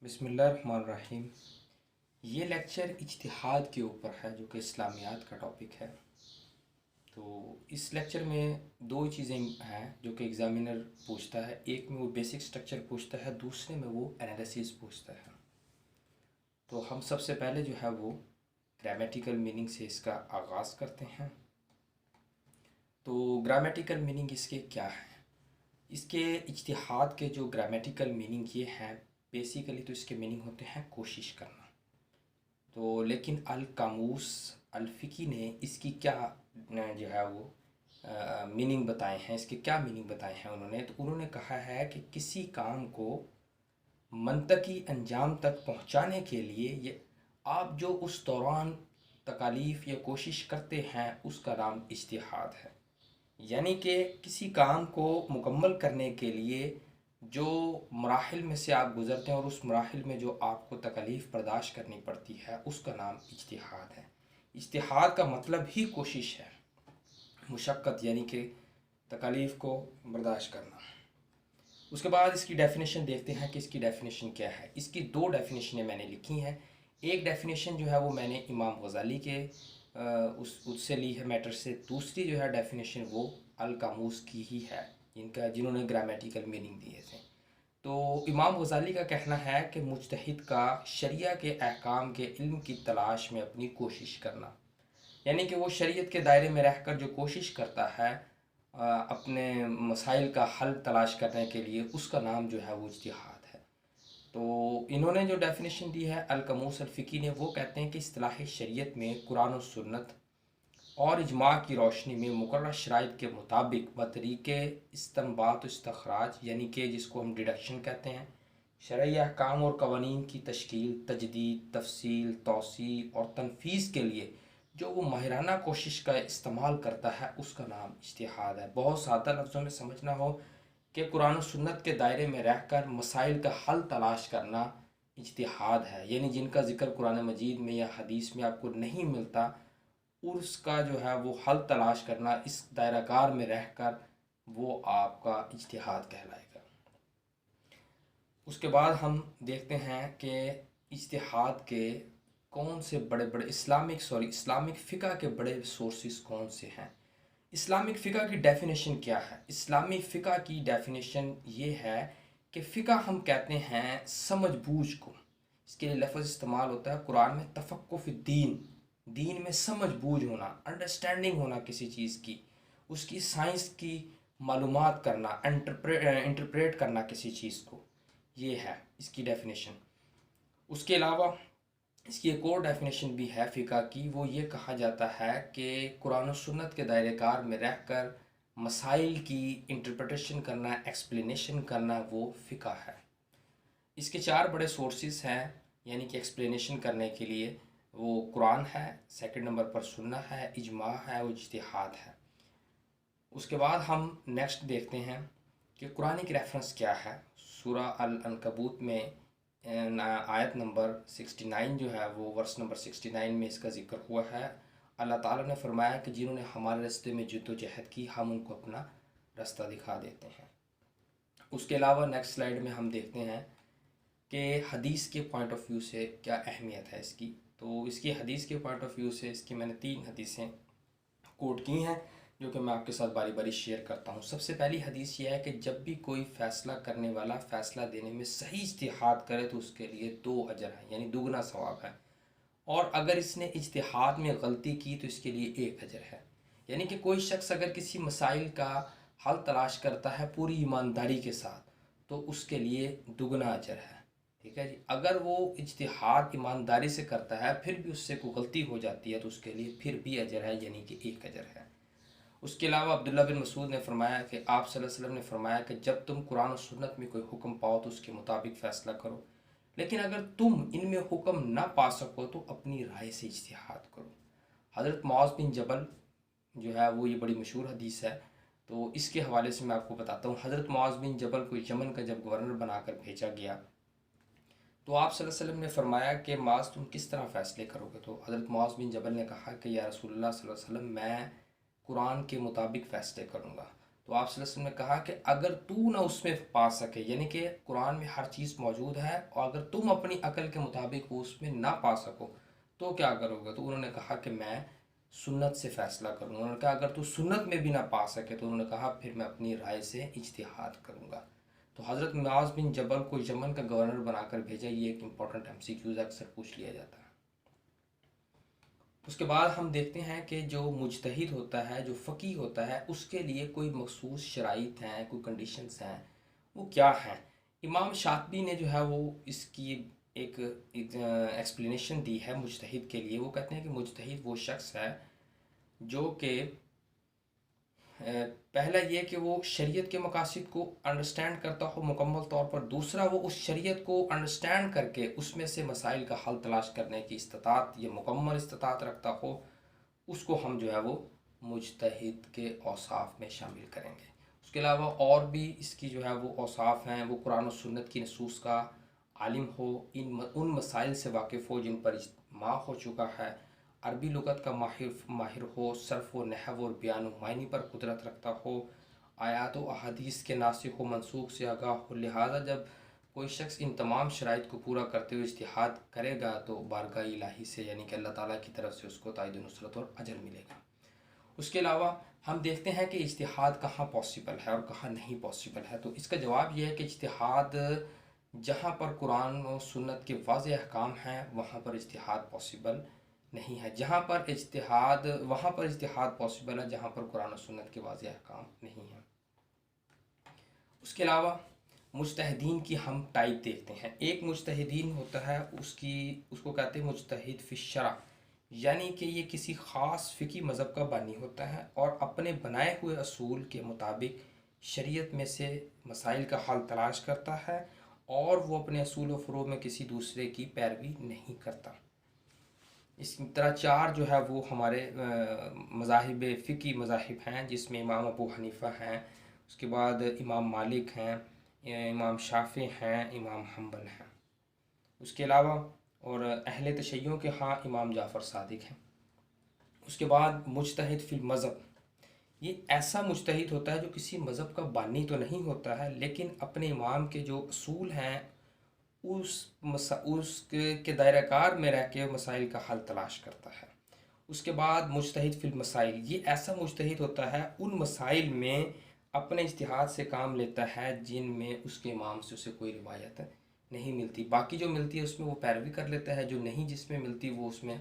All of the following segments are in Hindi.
बिस्मिल्लाहिर्रहमानिर्रहीम। ये लेक्चर इज्तिहाद के ऊपर है जो कि इस्लामियात का टॉपिक है। तो इस लेक्चर में दो चीज़ें हैं जो कि एग्ज़ामिनर पूछता है। एक में वो बेसिक स्ट्रक्चर पूछता है, दूसरे में वो एनालिसिस पूछता है। तो हम सबसे पहले जो है वो ग्रामेटिकल मीनिंग से इसका आगाज़ करते हैं। तो ग्रामेटिकल मीनिंग इसके क्या है? इसके इज्तिहाद के जो ग्रामेटिकल मीनिंग ये हैं, बेसिकली तो इसके मीनिंग होते हैं कोशिश करना। तो लेकिन अल कामूस अल फ़िकी ने इसकी क्या जो है वो मीनिंग बताए हैं, इसके क्या मीनिंग बताए हैं उन्होंने। तो उन्होंने कहा है कि किसी काम को मंतकी अंजाम तक पहुंचाने के लिए ये आप जो उस दौरान तकालीफ या कोशिश करते हैं उसका नाम इज्तिहाद है। यानी कि किसी काम को मुकम्मल करने के लिए जो मराहिल में से आप गुज़रते हैं और उस मराहिल में जो आपको तकलीफ़ बर्दाश्त करनी पड़ती है उसका नाम इज्तिहाद है। इज्तिहाद का मतलब ही कोशिश है, मुशक्क़त यानी कि तकलीफ़ को बर्दाश्त करना। उसके बाद इसकी डेफिनेशन देखते हैं कि इसकी डेफिनेशन क्या है। इसकी दो डेफिनेशनें मैंने लिखी हैं। एक डेफिनेशन जो है वो मैंने इमाम गज़ाली के उससे ली है मैटर से। दूसरी जो है डेफिनेशन वो अल कामूस की ही है जिन्होंने ग्रामेटिकल मीनिंग दिए थे। तो इमाम गज़ाली का कहना है कि मुज्तहिद का शरिया के अहकाम के इल्म की तलाश में अपनी कोशिश करना, यानी कि वो शरीयत के दायरे में रहकर जो कोशिश करता है अपने मसाइल का हल तलाश करने के लिए, उसका नाम जो है वो इज्तिहाद है। तो इन्होंने जो डेफिनेशन दी है अल कामूस अल फ़िकी ने, वो कहते हैं कि इस्तिलाह शरीयत में कुरान और सुन्नत और इजमा की रोशनी में मुकर्रर शराइत के मुताबिक बतरीके इस्तंबात इस्तखराज, यानी कि जिसको हम डिडक्शन कहते हैं, शरई अहकाम और कवानीन की तश्कील, तजदीद, तफसील, तौसी और तनफीज़ के लिए जो वो माहिराना कोशिश का इस्तेमाल करता है उसका नाम इज्तिहाद है। बहुत सादा लफ्ज़ों में समझना हो कि कुरान और सुन्नत के दायरे में रहकर मसाइल का हल तलाश करना इज्तिहाद है। यानी जिनका ज़िक्र कुरान मजीद में या हदीस में आपको नहीं मिलता, उसका जो है वो हल तलाश करना इस दायराकार में रहकर वो आपका इज्तिहाद कहलाएगा। उसके बाद हम देखते हैं कि इज्तिहाद के कौन से बड़े बड़े इस्लामिक फ़िक़ा के बड़े सोर्सेस कौन से हैं। इस्लामिक फ़िक़ा की डेफिनेशन क्या है? इस्लामिक फ़िक़ा की डेफिनेशन ये है कि फ़िक़ा हम कहते हैं समझ बूझ को। इसके लिए लफ्ज़ इस्तेमाल होता है कुरान में तफ़क्कुफ़ दीन, दीन में समझ बूझ होना, अंडरस्टैंडिंग होना किसी चीज़ की, उसकी साइंस की मालूमात करना, इंटरप्रेट करना किसी चीज़ को, ये है इसकी डेफिनेशन। उसके अलावा इसकी एक और डेफिनेशन भी है फ़िक़ा की। वो ये कहा जाता है कि कुरान और सुन्नत के दायरे कार में रहकर मसाइल की इंटरप्रिटेशन करना, एक्सप्लेनेशन करना, वो फ़िक़ा है। इसके चार बड़े सोर्सेस हैं, यानी कि एक्सप्लेनेशन करने के लिए। वो कुरान है, सेकंड नंबर पर सुन्ना है, इजमा है और इज्तिहाद है। उसके बाद हम नेक्स्ट देखते हैं कि कुरानिक रेफरेंस क्या है। सूरा अल अनकबूत में आयत नंबर 69 जो है वो वर्स नंबर 69 में इसका ज़िक्र हुआ है। अल्लाह ताला ने फरमाया कि जिन्होंने हमारे रास्ते में जद्दोजहद की, हम उनको अपना रास्ता दिखा देते हैं। उसके अलावा नेक्स्ट स्लाइड में हम देखते हैं कि हदीस के पॉइंट ऑफ व्यू से क्या अहमियत है इसकी। तो इसकी हदीस के पॉइंट ऑफ व्यू से इसकी मैंने 3 हदीसें कोट की हैं जो कि मैं आपके साथ बारी बारी शेयर करता हूँ। सबसे पहली हदीस ये है कि जब भी कोई फ़ैसला करने वाला फ़ैसला देने में सही इज्तिहाद करे तो उसके लिए 2 अजर हैं, यानी दुगना सवाब है। और अगर इसने इज्तिहाद में गलती की तो इसके लिए 1 अजर है। यानी कि कोई शख्स अगर किसी मसाइल का हल तलाश करता है पूरी ईमानदारी के साथ तो उसके लिए दुगना अजर है। ठीक है जी। अगर वो इज्तिहाद ईमानदारी से करता है फिर भी उससे कोई गलती हो जाती है तो उसके लिए फिर भी अजर है, यानी कि 1 अजर है। उसके अलावा अब्दुल्ला बिन मसूद ने फरमाया कि आप सल्लल्लाहु अलैहि वसल्लम ने फरमाया कि जब तुम कुरान और सुन्नत में कोई हुक्म पाओ तो उसके मुताबिक फ़ैसला करो, लेकिन अगर तुम इनमें हुक्म ना पा सको तो अपनी राय से इज्तिहाद करो। हज़रत मुआज़ बिन जबल जो है वो ये बड़ी मशहूर हदीस है, तो इसके हवाले से मैं आपको बताता हूँ। हज़रत मुआज़ बिन जबल को यमन का जब गवर्नर बनाकर भेजा गया तो आप सल्लल्लाहु अलैहि वसल्लम ने फरमाया कि मुआज़ तुम किस तरह फ़ैसले करोगे। तो हज़रत मुआज़ बिन जबल ने कहा कि या रसूलुल्लाह सल्लल्लाहु अलैहि वसल्लम मैं कुरान के मुताबिक फ़ैसले करूँगा। तो आप सल्लल्लाहु अलैहि वसल्लम ने कहा कि अगर तू ना उसमें पा सके, यानी कि कुरान में हर चीज़ मौजूद है और अगर तुम अपनी अकल के मुताबिक वो उसमें ना पा सको तो क्या करोगे? तो उन्होंने कहा कि मैं सुन्नत से फ़ैसला करूँगा। उन्होंने कहा अगर तू सुन्नत में भी ना पा सके तो उन्होंने कहा फिर मैं अपनी राय से इज्तिहाद करूँगा। तो हज़रत मुआज़ बिन जबल को यमन का गवर्नर बनाकर भेजा, ये एक इम्पॉर्टेंट एमसीक्यूज़ अक्सर पूछ लिया जाता है। उसके बाद हम देखते हैं कि जो मुजतहिद होता है, जो फ़कीह होता है, उसके लिए कोई मखसूस शराइत हैं, कोई कंडीशंस हैं, वो क्या हैं? इमाम शातिबी ने जो है वो इसकी एक एक्सप्लेनेशन दी है मुजतहिद के लिए। वो कहते हैं कि मुजतहिद वो शख्स है जो कि पहला ये कि वो शरीयत के मकासद को अंडरस्टैंड करता हो मुकम्मल तौर पर। दूसरा, वो उस शरीयत को अंडरस्टैंड करके उसमें से मसाइल का हल तलाश करने की इस्तिताअत या मुकम्मल इस्तिताअत रखता हो, उसको हम जो है वो मुजतहिद के औसाफ में शामिल करेंगे। उसके अलावा और भी इसकी जो है वो औसाफ हैं, वो कुरान और सुन्नत की नसूस का आलिम हो, उन मसाइल से वाकिफ़ हो जिन पर इज्मा हो चुका है, अरबी लुगत का माहिर हो, सर्फ़ व नहव और बयान व मायनी पर कुदरत रखता हो, आयात व अहादीस के नासिख व मनसूख से आगाह हो। लिहाजा जब कोई शख्स इन तमाम शराइत को पूरा करते हुए इज्तिहाद करेगा तो बारगाह इलाही से, यानी कि अल्लाह ताला की तरफ से उसको तायद नुसरत और अजर मिलेगा। उसके अलावा हम देखते हैं कि इज्तिहाद कहाँ पॉसिबल है और कहाँ नहीं पॉसिबल है। तो इसका जवाब यह है कि इज्तिहाद जहाँ पर कुरान और सुन्नत के वाज़ेह अहकाम हैं वहाँ पर इज्तिहाद पॉसिबल नहीं है। जहाँ पर इज्तिहाद वहाँ पर इज्तिहाद पॉसिबल है जहाँ पर कुरान और सुन्नत के वाज़ेह अहकाम नहीं हैं। उसके अलावा मुजतहिदीन की हम टाइप देखते हैं। एक मुजतहिदीन होता है उसको कहते हैं मुजतहिद फ़ी शरअ, यानी कि ये किसी ख़ास फ़िकी मज़हब का बानी होता है और अपने बनाए हुए असूल के मुताबिक शरीयत में से मसाइल का हल तलाश करता है और वो अपने असूल व फ़ुरूअ में किसी दूसरे की पैरवी नहीं करता। इस तरह चार जो है वो हमारे मज़ाहिब फ़िकी मज़ाहिब हैं, जिसमें इमाम अबू हनीफ़ा हैं, उसके बाद इमाम मालिक हैं, इमाम शाफ़ी हैं, इमाम हम्बल हैं। उसके अलावा और अहले तशय्युओं के हाँ इमाम जाफ़र सादिक हैं। उसके बाद मुजतहिद फ़िल मज़हब, ये ऐसा मुजतहिद होता है जो किसी मज़हब का बानी तो नहीं होता है लेकिन अपने इमाम के जो असूल हैं उसके दायराकार में रह के मसाइल का हल तलाश करता है। उसके बाद मुजतहिद फ़िल मसाइल, ये ऐसा मुजतहिद होता है उन मसाइल में अपने इज्तिहाद से काम लेता है जिनमें उसके इमाम से उसे कोई रिवायत नहीं मिलती। बाकी जो मिलती है उसमें वो पैरवी कर लेता है, जो नहीं जिसमें मिलती वो उसमें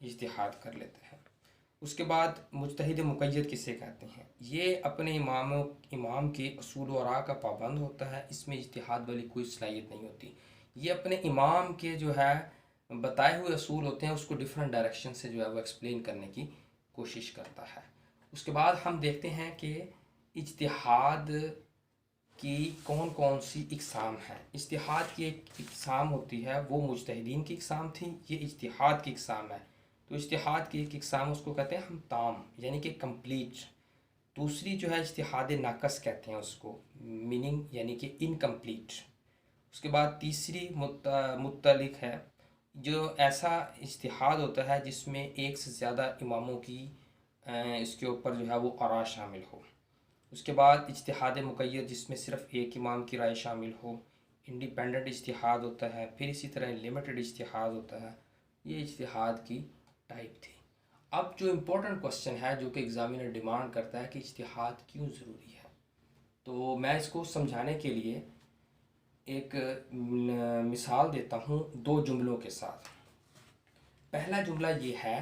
इज्तिहाद कर लेता है। उसके बाद मुजतहिद मुक़य्यद किसे कहते हैं? ये अपने इमाम के असूल व आरा का पाबंद होता है, इसमें इज्तिहाद वाली कोई सलाहियत नहीं होती। ये अपने इमाम के जो है बताए हुए असूल होते हैं उसको डिफरेंट डायरेक्शन से जो है वो एक्सप्लेन करने की कोशिश करता है। उसके बाद हम देखते हैं कि इज्तिहाद की कौन कौन सी इक़साम हैं। इज्तिहाद की एक इक़साम होती है वो मुजतहिदीन की इक़साम थी, ये इज्तिहाद की इक़साम है। तो इज्तिहाद की एक इक़साम उसको कहते हैं हम ताम, यानी कि कंप्लीट। दूसरी जो है इज्तिहाद नाक़स कहते हैं उसको, मीनिंग यानी कि इनकम्प्लीट। उसके बाद तीसरी मुत्तलिक है, जो ऐसा इज्तिहाद होता है जिसमें एक से ज़्यादा इमामों की इसके ऊपर जो है वो आरा शामिल हो। उसके बाद इज्तिहाद मुक़य्यद, जिसमें सिर्फ़ एक इमाम की राय शामिल हो। इंडिपेंडेंट इज्तिहाद होता है, फिर इसी तरह लिमिटेड इज्तिहाद होता है। ये इज्तिहाद की टाइप थी। अब जो इम्पोर्टेंट क्वेश्चन है जो कि एग्ज़ामिनर डिमांड करता है कि इज्तिहाद क्यों ज़रूरी है, तो मैं इसको समझाने के लिए एक मिसाल देता हूँ दो जुमलों के साथ। पहला जुमला ये है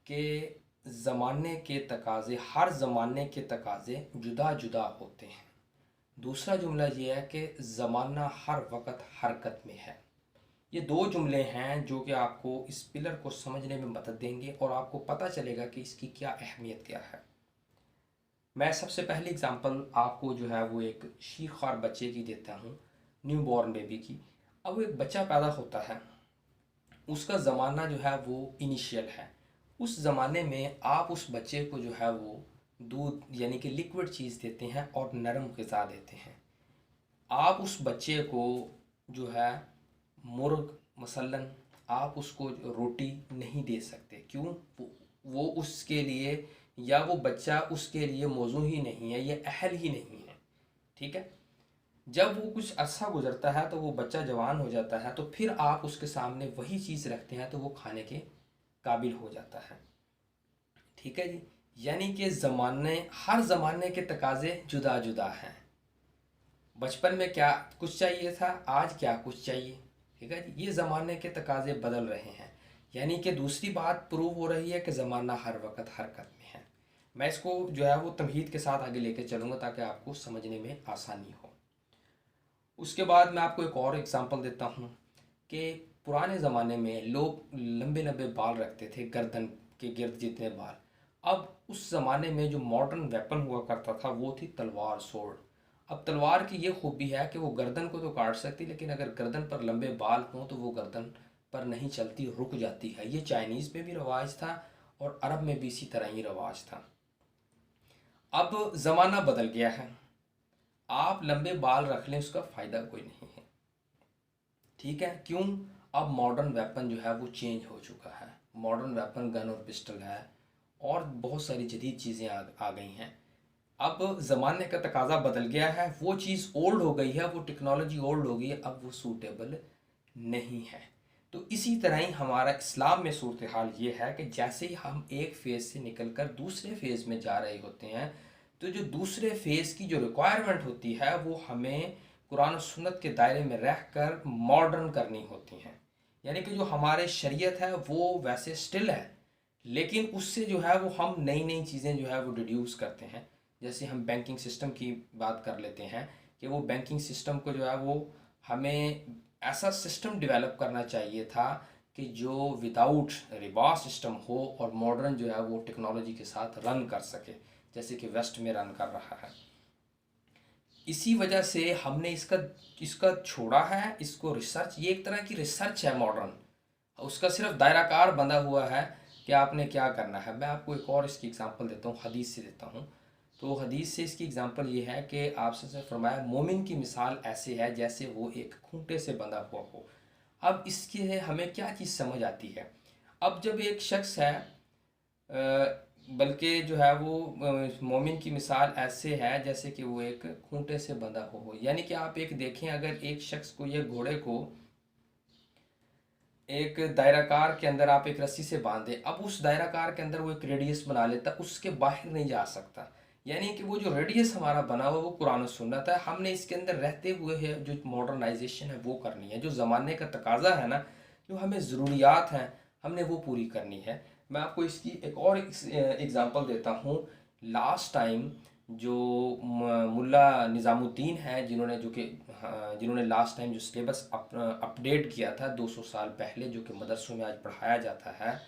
कि ज़माने के तकाज़े, हर ज़माने के तकाज़े जुदा जुदा होते हैं। दूसरा जुमला ये है कि ज़माना हर वक्त हरकत में है। ये दो जुमले हैं जो कि आपको इस पिलर को समझने में मदद देंगे और आपको पता चलेगा कि इसकी क्या अहमियत क्या है। मैं सबसे पहली एग्ज़ाम्पल आपको जो है वो एक शीख़्वार बच्चे की देता हूँ, न्यू बॉर्न बेबी की। अब वो एक बच्चा पैदा होता है, उसका ज़माना जो है वो इनिशियल है। उस ज़माने में आप उस बच्चे को जो है वो दूध यानी कि लिक्विड चीज़ देते हैं और नरम ग़िज़ा देते हैं। आप उस बच्चे को जो है मुर्ग मसलन आप उसको रोटी नहीं दे सकते। क्यों? वो उसके लिए या वो बच्चा उसके लिए मौजू ही नहीं है, ये अहल ही नहीं है। ठीक है, जब वो कुछ अरसा गुजरता है तो वो बच्चा जवान हो जाता है, तो फिर आप उसके सामने वही चीज़ रखते हैं तो वो खाने के काबिल हो जाता है। ठीक है जी, यानी कि हर ज़माने के तकाजे जुदा जुदा हैं। बचपन में क्या कुछ चाहिए था, आज क्या कुछ चाहिए। ठीक है जी, ये ज़माने के तकाजे बदल रहे हैं। यानी कि दूसरी बात प्रूव हो रही है कि ज़माना हर वक्त हरकत में है। मैं इसको जो है वो तमहीद के साथ आगे लेके चलूँगा ताकि आपको समझने में आसानी हो। उसके बाद मैं आपको एक और एग्ज़ाम्पल देता हूँ कि पुराने ज़माने में लोग लंबे लंबे बाल रखते थे, गर्दन के गिर्द जितने बाल। अब उस ज़माने में जो मॉडर्न वेपन हुआ करता था वो थी तलवार, सोर्ड। अब तलवार की ये खूबी है कि वो गर्दन को तो काट सकती, लेकिन अगर गर्दन पर लंबे बाल हों तो वो गर्दन पर नहीं चलती, रुक जाती है। ये चाइनीज़ में भी रवाज था और अरब में भी इसी तरह ही रवाज था। अब ज़माना बदल गया है, आप लंबे बाल रख लें उसका फ़ायदा कोई नहीं है। ठीक है, क्यों? अब मॉडर्न वेपन जो है वो चेंज हो चुका है। मॉडर्न वेपन गन और पिस्टल है और बहुत सारी जदीद चीज़ें आ गई हैं। अब ज़माने का तकाजा बदल गया है, वो चीज़ ओल्ड हो गई है, वो टेक्नोलॉजी ओल्ड हो गई है, अब वो सूटेबल नहीं है। तो इसी तरह ही हमारा इस्लाम में सूरत हाल ये है कि जैसे ही हम एक फ़ेज़ से निकल कर दूसरे फ़ेज़ में जा रहे होते हैं, तो जो दूसरे फ़ेज़ की जो रिक्वायरमेंट होती है वो हमें कुरान और सुन्नत के दायरे में रह कर मॉडर्न करनी होती हैं। यानी कि जो हमारे शरीयत है वो वैसे स्टिल है, लेकिन उससे जो है वो हम नई नई चीज़ें जो है वो डिड्यूस करते हैं। जैसे हम बैंकिंग सिस्टम की बात कर लेते हैं कि वो बैंकिंग सिस्टम को जो है वो हमें ऐसा सिस्टम डेवलप करना चाहिए था कि जो विदाउट रिबा सिस्टम हो और मॉडर्न जो है वो टेक्नोलॉजी के साथ रन कर सके, जैसे कि वेस्ट में रन कर रहा है। इसी वजह से हमने इसका इसका छोड़ा है, इसको रिसर्च, ये एक तरह की रिसर्च है मॉडर्न, उसका सिर्फ दायराकार बंधा हुआ है कि आपने क्या करना है। मैं आपको एक और इसकी एग्जांपल देता हूँ, हदीस से देता हूँ। तो हदीस से इसकी एग्जांपल ये है कि आपसे फरमाया मोमिन की मिसाल ऐसे है जैसे वो एक खूंटे से बंधा हुआ हो। अब इसके हमें क्या चीज़ समझ आती है? अब जब एक शख्स है बल्कि जो है वो मोमिन की मिसाल ऐसे है जैसे कि वो एक खूंटे से बंधा हो। यानी कि आप एक देखें, अगर एक शख्स को या घोड़े को एक दायराकार के अंदर आप एक रस्सी से बांध दें, अब उस दायराकार के अंदर वो एक रेडियस बना लेता, उसके बाहर नहीं जा सकता। यानी कि वो जो रेडियस हमारा बना हुआ वो कुरान और सुन्नत है, हमने इसके अंदर रहते हुए है जो मॉडर्नाइजेशन है वो करनी है, जो ज़माने का तकाजा है ना, जो हमें ज़रूरियात हैं हमने वो पूरी करनी है। मैं आपको इसकी एक और एग्ज़ाम्पल देता हूँ। लास्ट टाइम जो मुल्ला निज़ामुद्दीन है, जिन्होंने लास्ट टाइम जो सिलेबस अपडेट किया था 200 साल पहले, जो कि मदरसों में आज पढ़ाया जाता है,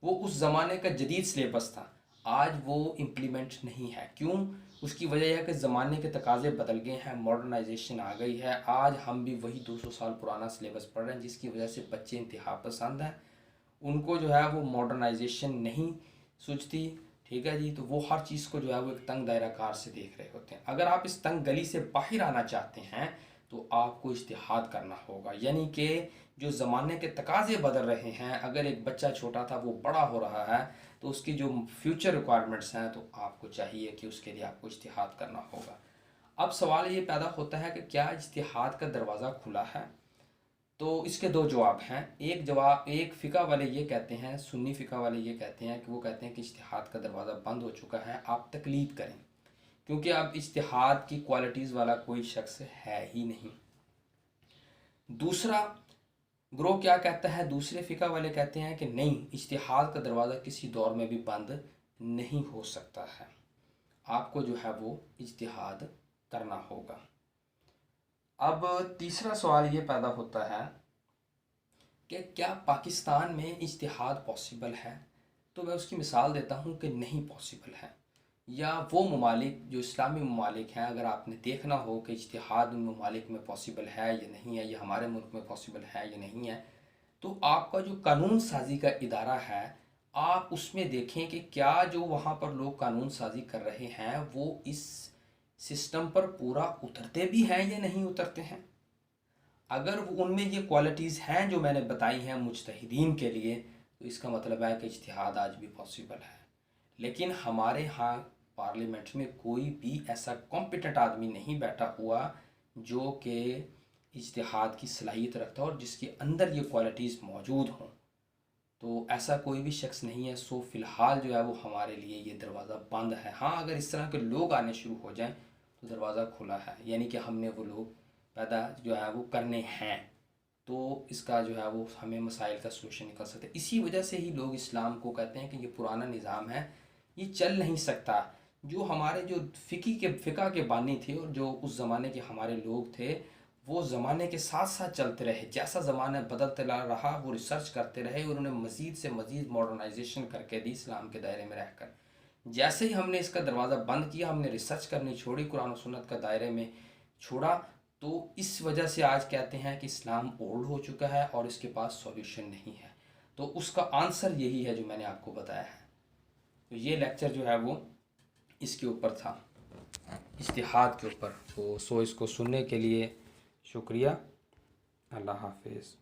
वो उस ज़माने का जदीद सिलेबस था। आज वो इम्प्लीमेंट नहीं है। क्यों? उसकी वजह यह है कि ज़माने के तकाजे बदल गए हैं, मॉडर्नाइजेशन आ गई है। आज हम भी वही 200 साल पुराना सिलेबस पढ़ रहे हैं, जिसकी वजह से बच्चे इंतहा पसंद हैं, उनको जो है वो मॉडर्नाइजेशन नहीं सूझती। ठीक है जी, तो वो हर चीज़ को जो है वो एक तंग दायरा कार से देख रहे होते हैं। अगर आप इस तंग गली से बाहर आना चाहते हैं तो आपको इज्तिहाद करना होगा। यानी कि जो ज़माने के तकाजे बदल रहे हैं, अगर एक बच्चा छोटा था वो बड़ा हो रहा है तो उसकी जो फ्यूचर रिक्वायरमेंट्स हैं तो आपको चाहिए कि उसके लिए आपको इज्तिहाद करना होगा। अब सवाल ये पैदा होता है कि क्या इज्तिहाद का दरवाज़ा खुला है? तो इसके दो जवाब हैं। एक जवाब, एक फ़िका वाले ये कहते हैं, सुन्नी फ़िका वाले ये कहते हैं कि वो कहते हैं कि इज्तिहाद का दरवाज़ा बंद हो चुका है, आप तकलीद करें, क्योंकि अब इज्तिहाद की क्वालिटीज़ वाला कोई शख्स है ही नहीं। दूसरा ग्रोह क्या कहता है? दूसरे फ़िका वाले कहते हैं कि नहीं, इज्तिहाद का दरवाज़ा किसी दौर में भी बंद नहीं हो सकता है, आपको जो है वो इज्तिहाद करना होगा। अब तीसरा सवाल ये पैदा होता है कि क्या पाकिस्तान में इज्तिहाद पॉसिबल है? तो मैं उसकी मिसाल देता हूँ कि नहीं पॉसिबल है। या वो ममालिक जो इस्लामी ममालिक हैं, अगर आपने देखना हो कि इज्तिहाद उन ममालिक में पॉसिबल है या नहीं है, या हमारे मुल्क में पॉसिबल है या नहीं है, तो आपका जो कानून साजी का इदारा है, आप उसमें देखें कि क्या जो वहाँ पर लोग कानून साजी कर रहे हैं वो इस सिस्टम पर पूरा उतरते भी हैं या नहीं उतरते हैं। अगर वो उनमें ये क्वालिटीज़ हैं जो मैंने बताई हैं मुज्तहिदीन के लिए, तो इसका मतलब है कि इज्तिहाद आज भी पॉसिबल है। लेकिन हमारे यहाँ पार्लियामेंट में कोई भी ऐसा कॉम्पिटेंट आदमी नहीं बैठा हुआ जो कि इज्तिहाद की सलाहियत रखता हो और जिसके अंदर ये क्वालिटीज़ मौजूद हों। तो ऐसा कोई भी शख्स नहीं है। सो फ़िलहाल जो है वो हमारे लिए ये दरवाज़ा बंद है। हाँ, अगर इस तरह के लोग आने शुरू हो जाएं तो दरवाज़ा खुला है, यानी कि हमने वो लोग पैदा जो है वो करने हैं, तो इसका जो है वो हमें मसाइल का सलूशन निकल सकता है। इसी वजह से ही लोग इस्लाम को कहते हैं कि ये पुराना निज़ाम है, ये चल नहीं सकता। जो हमारे जो फ़िक़ा के बानी थे और जो उस ज़माने के हमारे लोग थे, वो ज़माने के साथ साथ चलते रहे। जैसा ज़माना बदलता रहा वो रिसर्च करते रहे और उन्होंने मज़ीद से मज़ीद मॉडर्नाइजेशन करके दी इस्लाम के दायरे में रहकर। जैसे ही हमने इसका दरवाज़ा बंद किया, हमने रिसर्च करनी छोड़ी, कुरान और सुन्नत का दायरे में छोड़ा, तो इस वजह से आज कहते हैं कि इस्लाम ओल्ड हो चुका है और इसके पास सॉल्यूशन नहीं है। तो उसका आंसर यही है जो मैंने आपको बताया है। तो ये लेक्चर जो है वो इसके ऊपर था, इज्तिहाद के ऊपर। तो इसको सुनने के लिए शुक्रिया। अल्लाह हाफिज़।